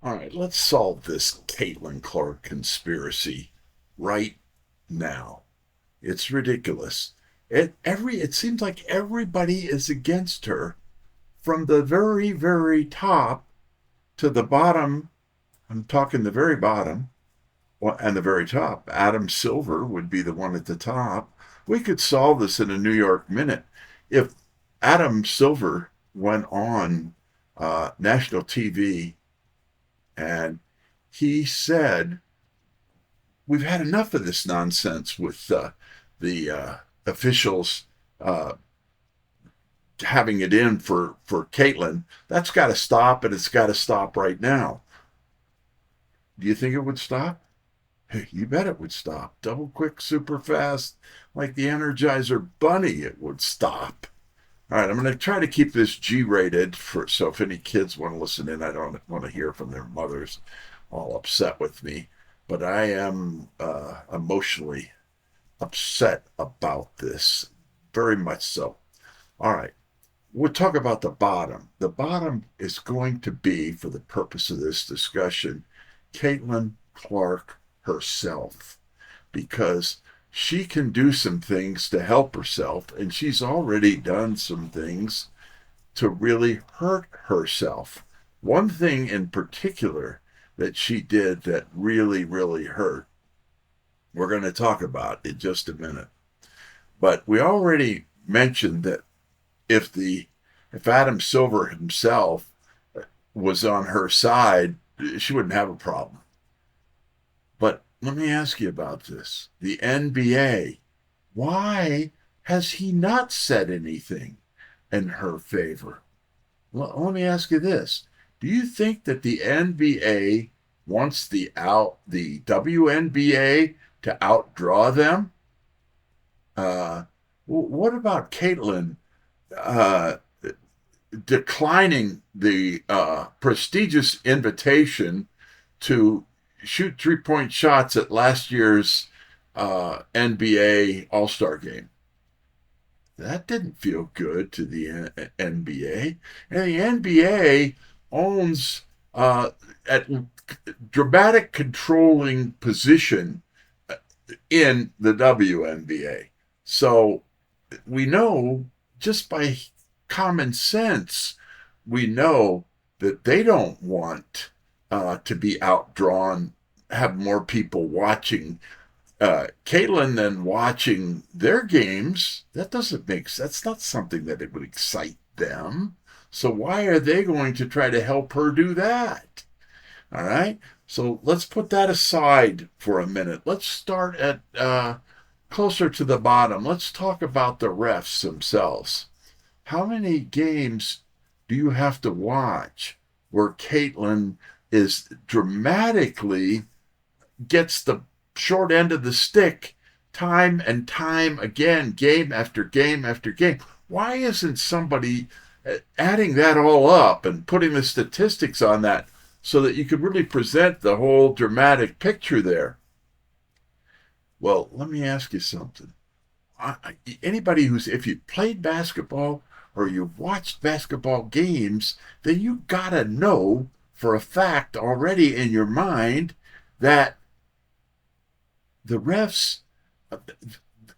All right, let's solve this Caitlin Clark conspiracy right now. It's ridiculous. It seems like everybody is against her from the very, very top to the bottom. I'm talking the very bottom and the very top. Adam Silver would be the one at the top. We could solve this in a New York minute. If Adam Silver went on national TV and he said, "We've had enough of this nonsense with the officials uh, having it in for Caitlin. That's got to stop, and it's got to stop right now." Do you think it would stop? Hey, you bet it would stop. Double quick, super fast, like the Energizer Bunny, it would stop. All right, I'm going to try to keep this G-rated so if any kids want to listen in, I don't want to hear from their mothers all upset with me. But I am emotionally upset about this, very much so. All right, we'll talk about the bottom. The bottom is going to be, for the purpose of this discussion, Caitlin Clark herself, because she can do some things to help herself, and she's already done some things to really hurt herself. One thing in particular that she did that really, really hurt, we're going to talk about in just a minute. But we already mentioned that if the if Adam Silver himself was on her side, she wouldn't have a problem. But let me ask you about this. The NBA, why has he not said anything in her favor? Well, let me ask you this. Do you think that the NBA wants the WNBA to outdraw them? What about Caitlin uh, declining the prestigious invitation to shoot 3-point shots at last year's NBA All Star game? That didn't feel good to the NBA. And the NBA owns a dramatic controlling position in the WNBA. So we know just by common sense, we know that they don't want to be outdrawn, have more people watching Caitlin than watching their games. That's not something that it would excite them. So why are they going to try to help her do that? All right. So let's put that aside for a minute. Let's start at closer to the bottom. Let's talk about the refs themselves. How many games do you have to watch where Caitlin is dramatically gets the short end of the stick time and time again, game after game after game? Why isn't somebody adding that all up and putting the statistics on that so that you could really present the whole dramatic picture there? Well, let me ask you something. Anybody if you played basketball or you've watched basketball games, then you gotta know for a fact already in your mind that the refs,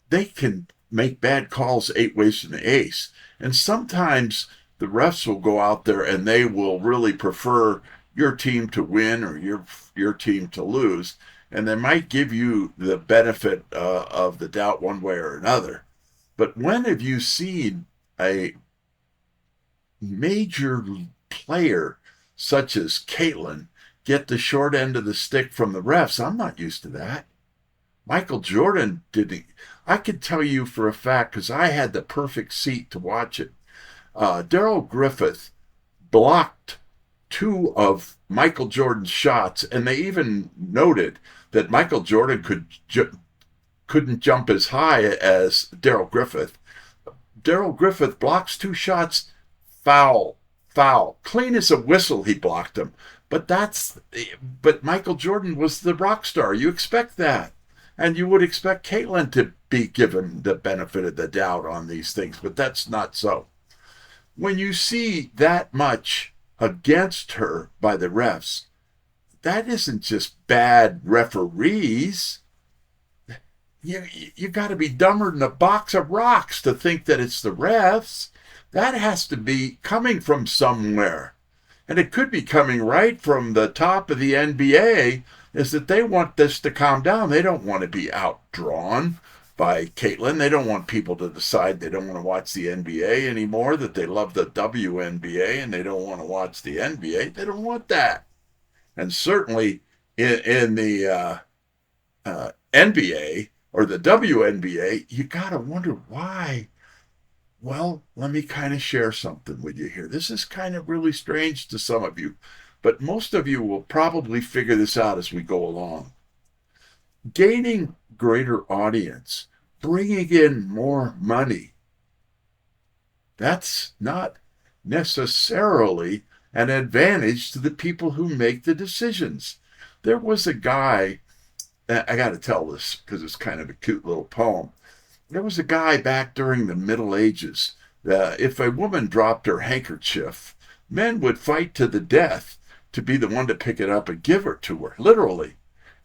they can make bad calls 8 ways from the ace. And sometimes the refs will go out there and they will really prefer your team to win or your team to lose. And they might give you the benefit of the doubt one way or another. But when have you seen a major player such as Caitlin get the short end of the stick from the refs? I'm not used to that. Michael Jordan didn't. I could tell you for a fact because I had the perfect seat to watch it. Darrell Griffith blocked two of Michael Jordan's shots, and they even noted that Michael Jordan couldn't jump as high as Darrell Griffith. Darrell Griffith blocks two shots, foul, foul, clean as a whistle. He blocked them, but Michael Jordan was the rock star. You expect that. And you would expect Caitlin to be given the benefit of the doubt on these things, but that's not so. When you see that much against her by the refs, that isn't just bad referees. You got to be dumber than a box of rocks to think that it's the refs. That has to be coming from somewhere. And it could be coming right from the top of the NBA, is that they want this to calm down. They don't want to be outdrawn by Caitlin. They don't want people to decide they don't want to watch the NBA anymore, that they love the WNBA and they don't want to watch the NBA. They don't want that. And certainly in the NBA or the WNBA, you got to wonder why. Well, let me kind of share something with you here. This is kind of really strange to some of you, but most of you will probably figure this out as we go along. Gaining greater audience, bringing in more money, that's not necessarily an advantage to the people who make the decisions. There was a guy, I got to tell this because it's kind of a cute little poem. There was a guy back during the Middle Ages. If a woman dropped her handkerchief, men would fight to the death to be the one to pick it up and give her to her, literally.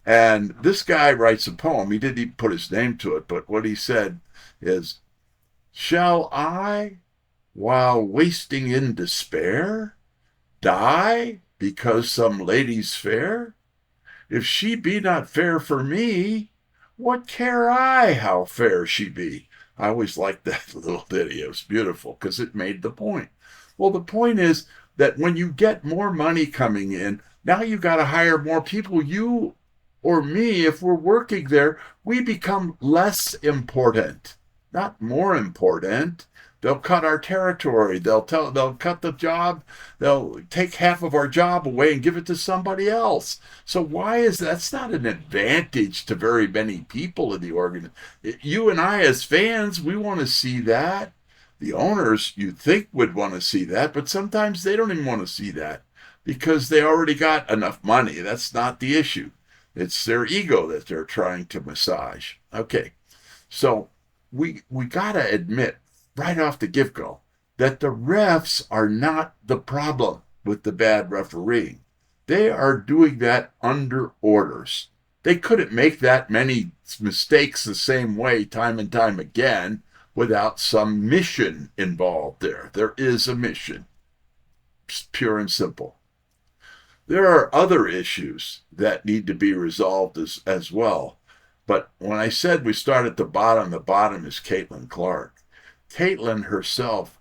And this guy writes a poem. He didn't even put his name to it, but what he said is, "Shall I, while wasting in despair, die because some lady's fair? If she be not fair for me, what care I how fair she be?" I always liked that little ditty. It was beautiful because it made the point. Well, the point is that when you get more money coming in, now you got to hire more people. You or me, if we're working there, we become less important, not more important. They'll cut our territory. They'll cut the job. They'll take half of our job away and give it to somebody else. So why is that's not an advantage to very many people in the organization? You and I as fans, we want to see that. The owners, you'd think, would want to see that, but sometimes they don't even want to see that because they already got enough money. That's not the issue. It's their ego that they're trying to massage. Okay, so we got to admit right off the get-go that the refs are not the problem with the bad refereeing. They are doing that under orders. They couldn't make that many mistakes the same way time and time again without some mission involved there. There is a mission. It's pure and simple. There are other issues that need to be resolved as well. But when I said we start at the bottom is Caitlin Clark. Caitlin herself,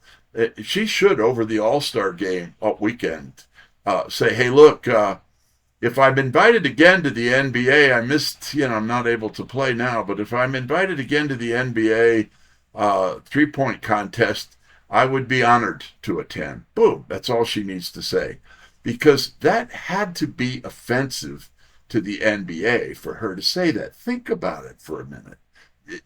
she should, over the All-Star game weekend, say, hey, look, if I'm invited again to the NBA, I missed, I'm not able to play now, but if I'm invited again to the NBA three-point contest, I would be honored to attend. Boom, that's all she needs to say. Because that had to be offensive to the NBA for her to say that. Think about it for a minute.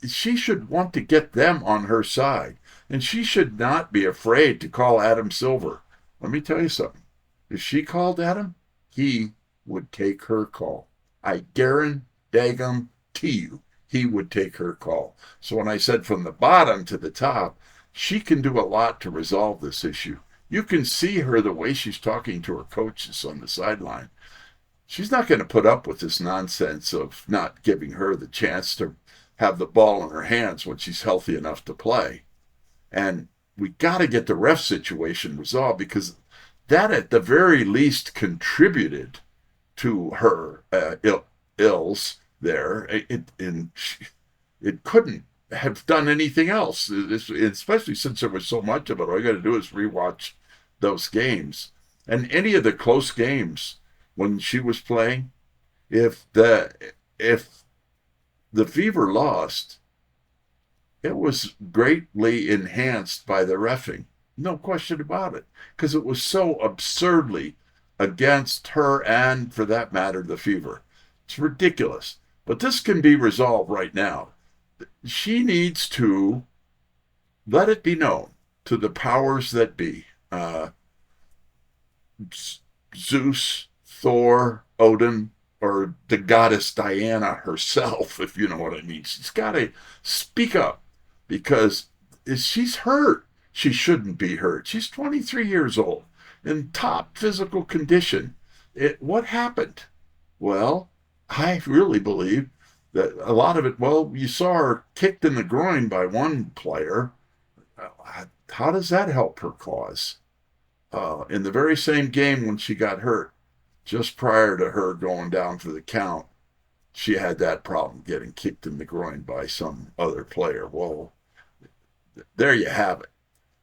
She should want to get them on her side. And she should not be afraid to call Adam Silver. Let me tell you something. If she called Adam, he would take her call. I guarantee you he would take her call. So when I said from the bottom to the top, she can do a lot to resolve this issue. You can see her the way she's talking to her coaches on the sideline. She's not going to put up with this nonsense of not giving her the chance to have the ball in her hands when she's healthy enough to play. And we got to get the ref situation resolved because that at the very least contributed to her ills there. It couldn't have done anything else, especially since there was so much of it. All you got to do is rewatch those games. And any of the close games when she was playing, if the Fever lost, it was greatly enhanced by the reffing. No question about it. Because it was so absurdly against her and, for that matter, the Fever. It's ridiculous. But this can be resolved right now. She needs to let it be known to the powers that be. Zeus, Thor, Odin, or the goddess Diana herself, if you know what I mean. She's got to speak up because she's hurt. She shouldn't be hurt. She's 23 years old in top physical condition. What happened? Well, I really believe that a lot of it, well, you saw her kicked in the groin by one player. How does that help her cause? In the very same game when she got hurt, just prior to her going down for the count, she had that problem getting kicked in the groin by some other player. Well, there you have it.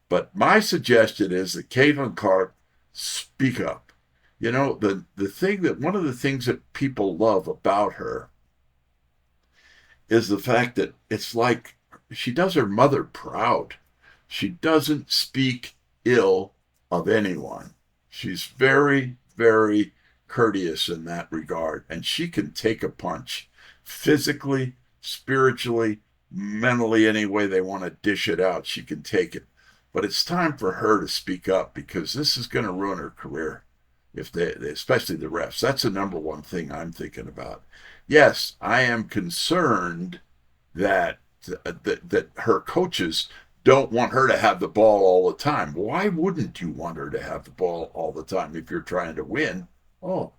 But my suggestion is that Caitlin Clark speak up. You know, the thing that one of the things that people love about her is the fact that it's like she does her mother proud. She doesn't speak ill of anyone. She's very, very courteous in that regard, and she can take a punch physically, spiritually, mentally, any way they want to dish it out. She can take it. But it's time for her to speak up because this is going to ruin her career. If they, especially the refs, that's the number one thing I'm thinking about. Yes, I am concerned that that her coaches don't want her to have the ball all the time. Why wouldn't you want her to have the ball all the time if you're trying to win? Oh,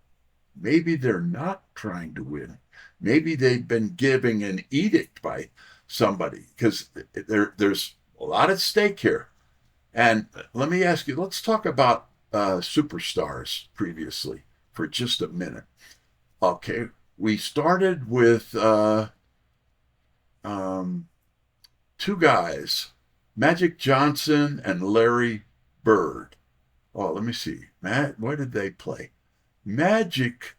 maybe they're not trying to win. Maybe they've been giving an edict by somebody because there's a lot at stake here. And let me ask you, let's talk about superstars previously for just a minute. Okay, we started with two guys, Magic Johnson and Larry Bird. Oh, let me see. Matt, where did they play? Magic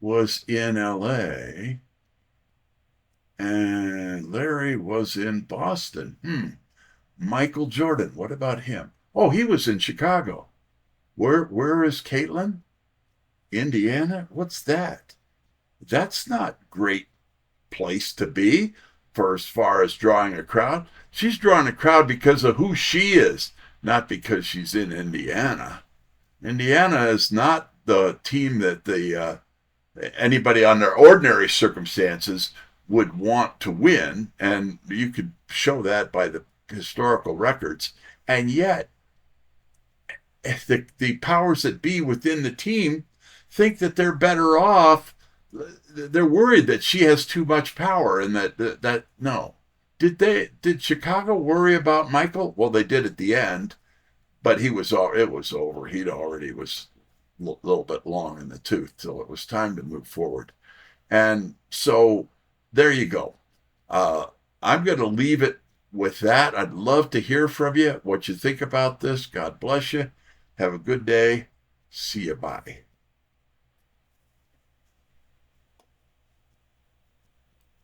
was in LA and Larry was in Boston. Michael Jordan, what about him? Oh, he was in Chicago. Where is Caitlin? Indiana? What's that? That's not a great place to be for as far as drawing a crowd. She's drawing a crowd because of who she is, not because she's in Indiana. Indiana is not the team that the anybody under ordinary circumstances would want to win, and you could show that by the historical records. And yet, the powers that be within the team think that they're better off. They're worried that she has too much power, and that no. Did Chicago worry about Michael? Well, they did at the end, but it was over. He'd already was a little bit long in the tooth, so it was time to move forward. And so there you go. I'm going to leave it with that. I'd love to hear from you what you think about this. God bless you. Have a good day. See you. Bye.